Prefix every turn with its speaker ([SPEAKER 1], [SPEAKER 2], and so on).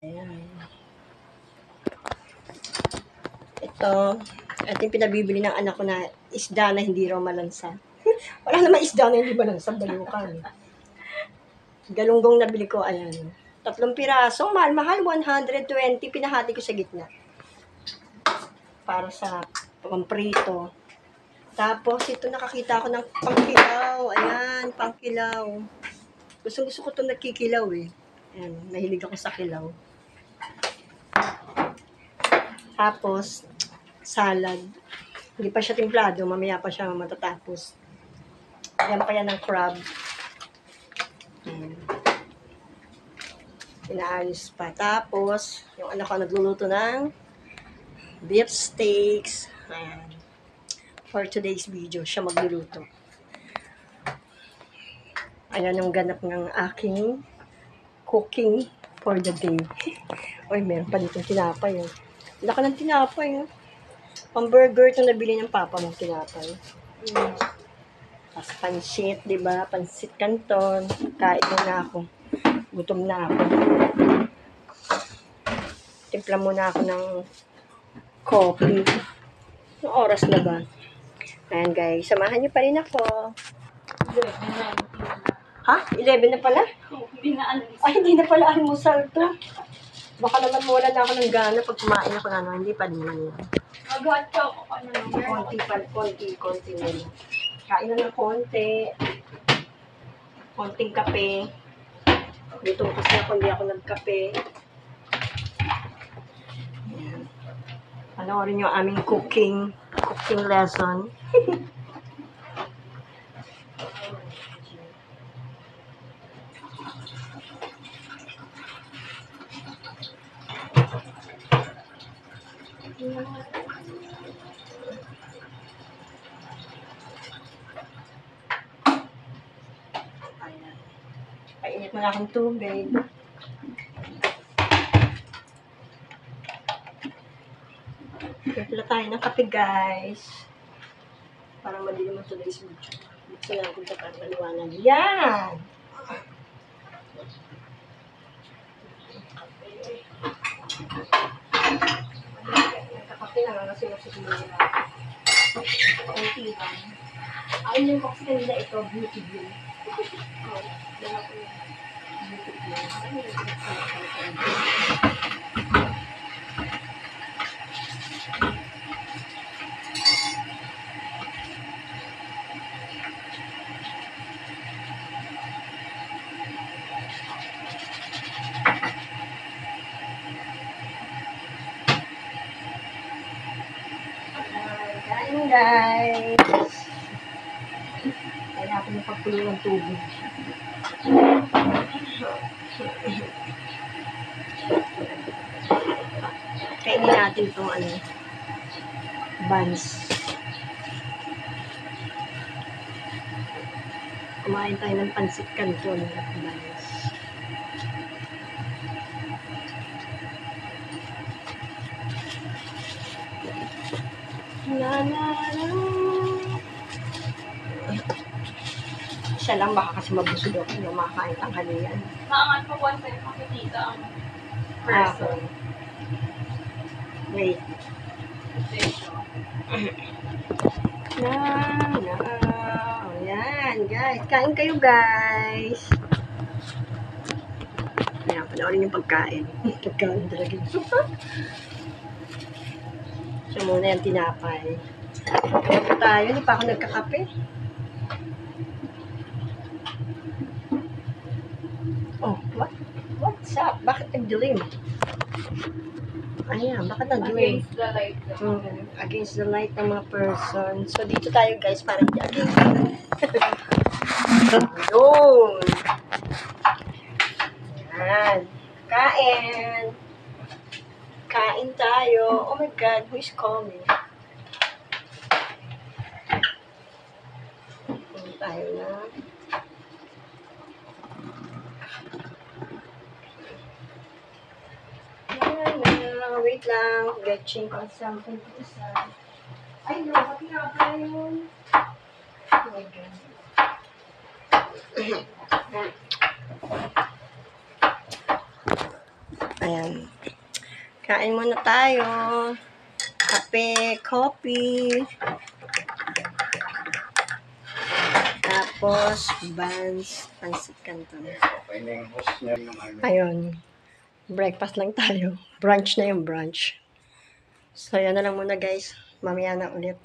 [SPEAKER 1] Ayan. Ito yung pinabibili ng anak ko na isda na hindi raw malansa. Wala naman isda na hindi malansa, balukan. Galunggong nabili ko, ayan. 3 piraso, mahal-mahal, 120, pinahati ko sa gitna. Para sa pamprito. Tapos, ito nakakita ko ng pangkilaw. Ayan, pangkilaw. Gusto ko itong nagkikilaw eh. Ayan, nahilig ako sa kilaw. Tapos, salad. Hindi pa siya timplado, mamaya pa siya matatapos. Yan pa yan ng crab. Inaayos pa. Tapos, yung anak ko nagluluto ng beef steaks. Ayan. For today's video, siya magluluto. Ayan yung ganap ng aking cooking for the day. Uy, meron pa dito tinapay. Oh. Laka ng tinapay. Oh. Pang-burger ito nabili ng papa mong tinapay. Tapos pansit, diba? Pansit canton. Kain na ako. Gutom na ako. Timpla muna ako ng coffee. Anong oras na ba? Ayan guys, samahan niyo pa rin ako. Ha? 11 na pala?
[SPEAKER 2] Hindi na alis.
[SPEAKER 1] Ay, hindi na pala almusal to. Baka naman mawala na ako ng gana pag kumain ako na. Hindi pa din man yan.
[SPEAKER 2] Mag-hot choco ka na lang.
[SPEAKER 1] Konti na lang. Kain na ng konti. Konting kape. Dito kasi ako, hindi ako nagkape. Ayan. Panoorin yung aming cooking lesson. Ayan. Painit mo na akong tubig. Kaya tayo ng kape, guys. Parang mali naman today's video. Buksan natin ito para maliwanag. Yan! Nagkakape lang kasi nasusunod na. Konti lang. Ayun yung box kanina ito, beauty blue. Dala ko yung beauty blue. Ano yung kain guys. Kaya ako yung pagpulo ng tubig. Kainin natin itong buns. Kumain tayo ng pansit canton at buns. La la la. Siya lang baka kasi mabusog ako yung makakain ang kaniyan.
[SPEAKER 2] Naangat ko once ay makikita ang person.
[SPEAKER 1] Wait. Ayan, guys. Kain kayo, guys. Ayan, panoorin yung pagkain. Pagkain talaga. Siya muna yung tinapay. Kaya po tayo, hindi pa ako nagkakape. Oh, what? What's up? Bakit nagdilim? Ayan, bakit nagdilim?
[SPEAKER 2] Against the light.
[SPEAKER 1] Against the light ng mga person. So, dito tayo guys, para hindi against. Yun! Ayan. Kain! Kain tayo. Oh my God, who is calling? Kain tayo na. Wait lang. Getching ko something to isa. Ay, no. Pati nga pa yun. Oh my God. Ayan. Kain muna tayo. Kape, coffee. Tapos, buns, pansit canton.
[SPEAKER 3] Okay na yung host niya ng ano.
[SPEAKER 1] Ayun. Breakfast lang tayo. Brunch na yung brunch. So, yan na lang muna guys. Mamaya na ulit.